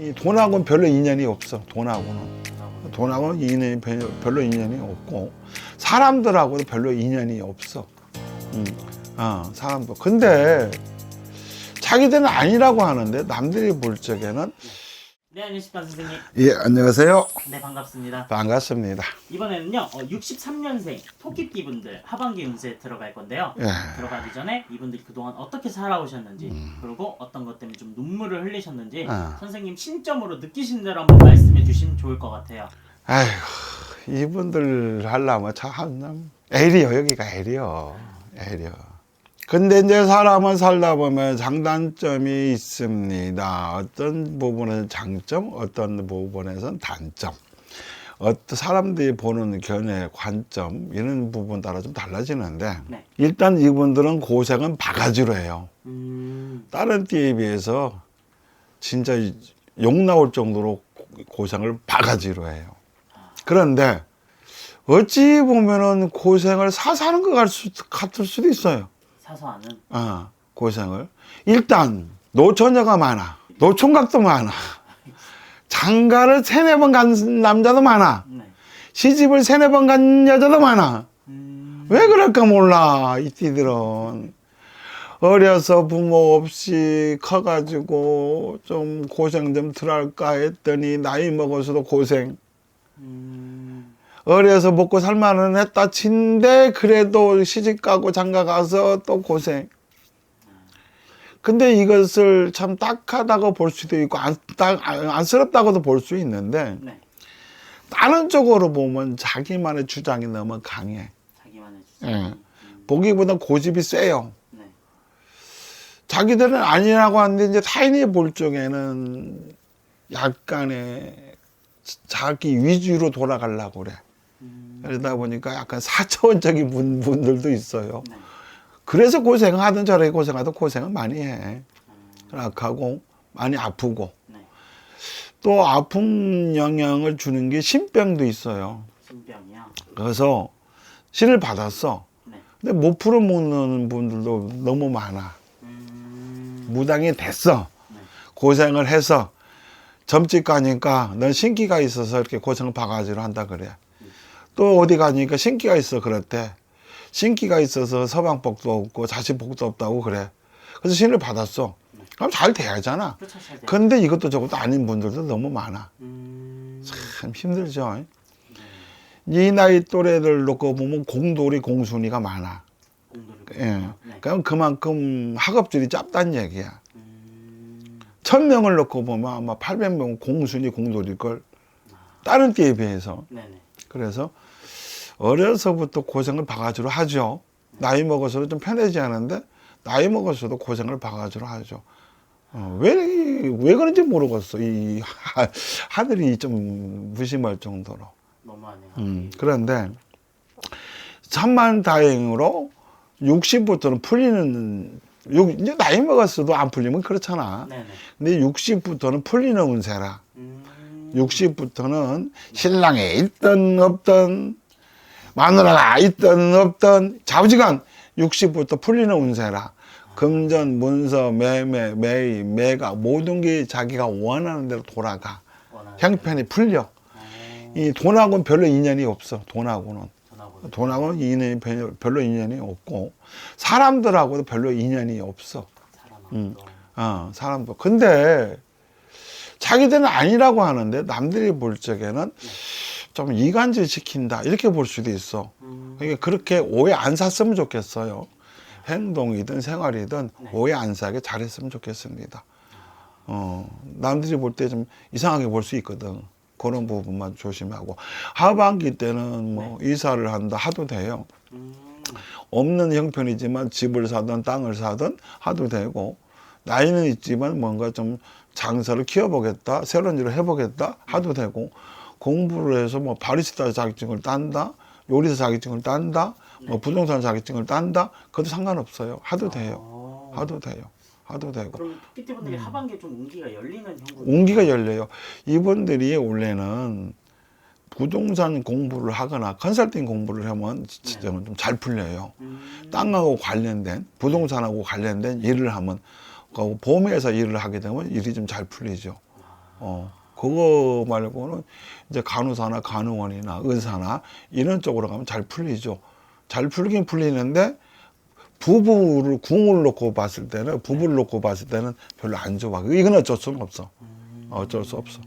이 돈하고는 별로 인연이 없어. 돈하고는 인연이 별로 인연이 없고 사람들하고도 별로 인연이 없어. 사람도. 근데 자기들은 아니라고 하는데 남들이 볼 적에는. 네, 안녕하십니까 선생님. 예, 안녕하세요. 네, 반갑습니다. 반갑습니다. 이번에는요 63년생 토끼띠 분들 하반기 운세 들어갈 건데요. 예. 들어가기 전에 이분들이 그동안 어떻게 살아오셨는지 그리고 어떤 것 때문에 좀 눈물을 흘리셨는지 선생님 신점으로 느끼신 대로 한번 말씀해 주시면 좋을 것 같아요. 아이고, 이분들 하려면 참 애리요. 여기가 애리요. 근데 이제 사람은 살다 보면 장단점이 있습니다. 어떤 부분에서는 장점, 어떤 부분에서는 단점. 어떤 사람들이 보는 견해, 관점 이런 부분 따라 좀 달라지는데 네. 일단 이분들은 고생은 바가지로 해요. 다른 띠에 비해서 진짜 욕 나올 정도로 고생을 바가지로 해요. 그런데 어찌 보면은 고생을 사사하는 것 같을 수도 있어요. 사소하는. 고생을. 일단 노처녀가 많아. 노총각도 많아. 장가를 3-4번 간 남자도 많아. 네. 시집을 3-4번 간 여자도 많아. 왜 그럴까 몰라, 이 띠들은. 어려서 부모 없이 커가지고 좀 고생 좀 덜할까 했더니 나이 먹어서도 고생. 어려서 먹고 살만은 했다 친데 그래도 시집가고 장가가서 또 고생. 근데 이것을 참 딱하다고 볼 수도 있고 안쓰럽다고도 볼 수 있는데 네. 다른 쪽으로 보면 자기만의 주장이 너무 강해. 자기만의 주장. 예. 보기보다 고집이 세요. 네. 자기들은 아니라고 하는데 이제 타인이 볼 적에는 약간의 자기 위주로 돌아가려고 그래. 그러다 보니까 약간 사차원적인 분들도 있어요. 네. 그래서 고생하든 저렇게 고생하든 고생은 많이 해. 악하고 많이 아프고. 네. 또 아픈 영향을 주는 게 신병도 있어요. 신병이요. 그래서 신을 받았어. 네. 근데 못 풀어먹는 분들도 너무 많아. 무당이 됐어. 네. 고생을 해서 점집 가니까 넌 신기가 있어서 이렇게 고생을 바가지로 한다 그래. 또 어디 가니까 신기가 있어 그렇대. 신기가 있어서 서방복도 없고 자식복도 없다고 그래. 그래서 신을 받았어. 그럼 잘 돼야잖아. 그렇죠, 잘 돼요. 근데 이것도 저것도 아닌 분들도 너무 많아. 참 힘들죠. 이 나이 또래들 놓고 보면 공돌이 공순이가 많아. 공돌이. 예. 네. 그럼 그만큼 학업질이 짧다는 얘기야. 1000명을 놓고 보면 아마 800명은 공순이 공돌일걸. 다른 띠에 비해서. 네네. 그래서 어려서부터 고생을 바가지로 하죠. 나이 먹어서도 좀 편하지 않은데 나이 먹어서도 고생을 바가지로 하죠. 왜 그런지 모르겠어. 이 하늘이 좀 무심할 정도로. 너무하네요. 그런데 천만다행으로 60부터는 풀리는, 이제 나이 먹었어도 안 풀리면 그렇잖아. 네네. 근데 60부터는 풀리는 운세라. 60부터는 신랑에 있든 없든 마누라가 있든 없든 좌우지간 60부터 풀리는 운세라. 금전, 문서, 매매, 매입, 매각 모든 게 자기가 원하는 대로 돌아가. 형편이 풀려. 이 돈하고는 별로 인연이 없어. 돈하고는 인연이 별로 인연이 없고 사람들하고도 별로 인연이 없어. 사람도. 근데 자기들은 아니라고 하는데 남들이 볼 적에는 좀 이간질 시킨다 이렇게 볼 수도 있어. 그러니까 그렇게 오해 안 샀으면 좋겠어요. 행동이든 생활이든 오해 안 사게 잘했으면 좋겠습니다. 남들이 볼 때 좀 이상하게 볼 수 있거든. 그런 부분만 조심하고 하반기 때는 뭐 이사를 한다 하도 돼요. 없는 형편이지만 집을 사든 땅을 사든 하도 되고 나이는 있지만 뭔가 좀 장사를 키워보겠다, 새로운 일을 해보겠다 하도 되고 공부를 해서 뭐 바리스타 자격증을 딴다, 요리사 자격증을 딴다, 뭐 부동산 자격증을 딴다, 그것도 상관없어요. 하도 돼요. 하도 되고. 그럼 토끼띠분들이 하반기에 좀 운기가 열리는 형국? 운기가 열려요. 이분들이 원래는 부동산 공부를 하거나 컨설팅 공부를 하면 진짜 좀 잘 풀려요. 땅하고 관련된, 부동산하고 관련된 일을 하면, 보험회사 일을 하게 되면 일이 좀 잘 풀리죠. 그거 말고는 이제 간호사나 간호원이나 의사나 이런 쪽으로 가면 잘 풀리죠. 잘 풀긴 풀리는데 부부를 궁을 놓고 봤을 때는 부부를 놓고 봤을 때는 별로 안 좋아. 이건 어쩔 수는 없어. 어쩔 수 없어.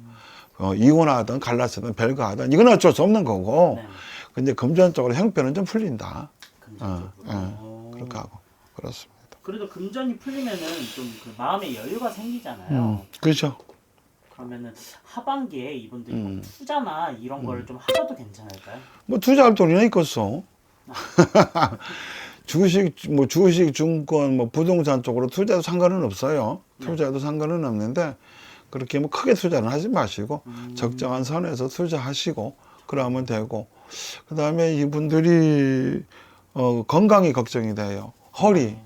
이혼하든 갈라서든 별거하든 이건 어쩔 수 없는 거고. 네. 근데 금전적으로 형편은 좀 풀린다. 금전적으로. 그렇게 하고 그렇습니다. 그래도 금전이 풀리면은 좀 그 마음의 여유가 생기잖아요. 그렇죠. 그러면은 하반기에 이분들이 뭐 투자나 이런 거를 좀 하셔도 괜찮을까요? 뭐 투자할 돈이나 있겠어. 주식, 증권, 뭐 부동산 쪽으로 투자도 상관은 없어요. 투자도 상관은 없는데 그렇게 뭐 크게 투자는 하지 마시고 적정한 선에서 투자하시고 그러면 되고 그다음에 이분들이 건강이 걱정이 돼요. 허리요?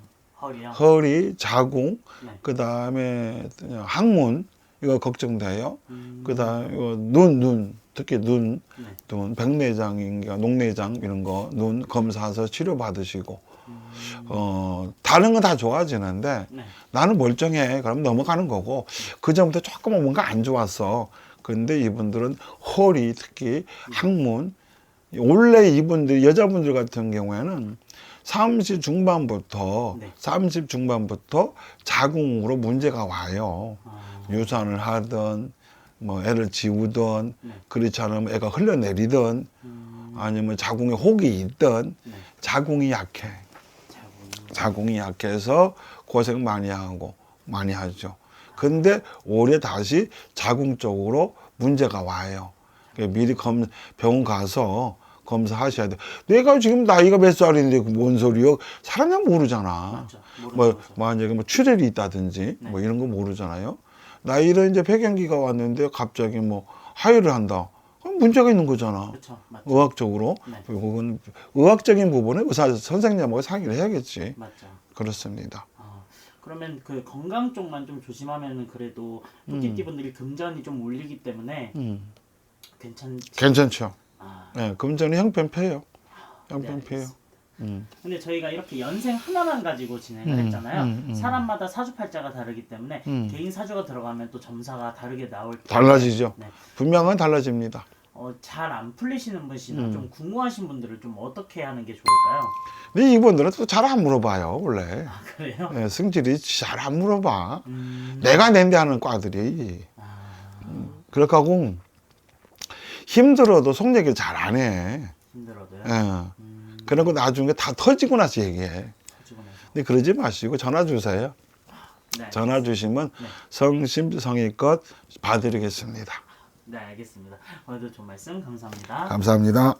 허리, 자궁, 네. 그다음에 항문 이거 걱정돼요. 그다음에 특히 눈, 백내장인가 녹내장 이런 거 눈 검사해서 치료 받으시고 다른 건 다 좋아지는데 네. 나는 멀쩡해 그럼 넘어가는 거고 그 전부터 조금은 뭔가 안 좋았어. 근데 이분들은 허리 특히 항문 원래 이분들 여자분들 같은 경우에는 30 중반부터 네. 30 중반부터 자궁으로 문제가 와요. 유산을 하든 뭐 애를 지우든 네. 그렇지 않으면 애가 흘러내리든 아니면 자궁에 혹이 있든 네. 자궁이 약해. 자궁이 약해서 고생 많이 하죠. 근데 올해 다시 자궁 쪽으로 문제가 와요. 미리 병원 가서 검사하셔야 돼. 내가 지금 나이가 몇 살인데 뭔 소리요? 사람이 모르잖아. 맞죠. 만약에 뭐 출혈이 있다든지 네. 뭐 이런 거 모르잖아요. 나이를 이제 폐경기가 왔는데 갑자기 뭐 하혈을 한다. 그럼 문제가 있는 거잖아. 그렇죠. 맞죠. 의학적으로. 네. 그건 의학적인 부분에 의사 선생님하고 상의를 해야겠지. 맞죠. 그렇습니다. 그러면 그 건강 쪽만 좀 조심하면은 그래도 토끼띠 분들이 금전이 좀 울리기 때문에 괜찮죠. 아, 네, 금전이 형편패요. 네, 형편패요. 알겠습니다. 근데 저희가 이렇게 연생 하나만 가지고 진행을 했잖아요. 사람마다 사주팔자가 다르기 때문에 개인 사주가 들어가면 또 점사가 다르게 나올 때 달라지죠. 네. 분명은 달라집니다. 잘 안 풀리시는 분이나 좀 궁금하신 분들은 좀 어떻게 하는 게 좋을까요? 근데 이분들은 또 잘 안 물어봐요, 원래. 아, 그래요? 네, 승질이 잘 안 물어봐. 내가 낸데 하는 과들이. 그렇게 하고 힘들어도 속 얘기를 잘 안 해. 힘들어도요? 예. 그러고 나중에 다 터지고 나서 얘기해. 터지고 나서. 근데 그러지 마시고 전화 주세요. 네. 전화 주시면 네. 성심성의껏 봐드리겠습니다. 네, 알겠습니다. 오늘도 좋은 말씀 감사합니다. 감사합니다.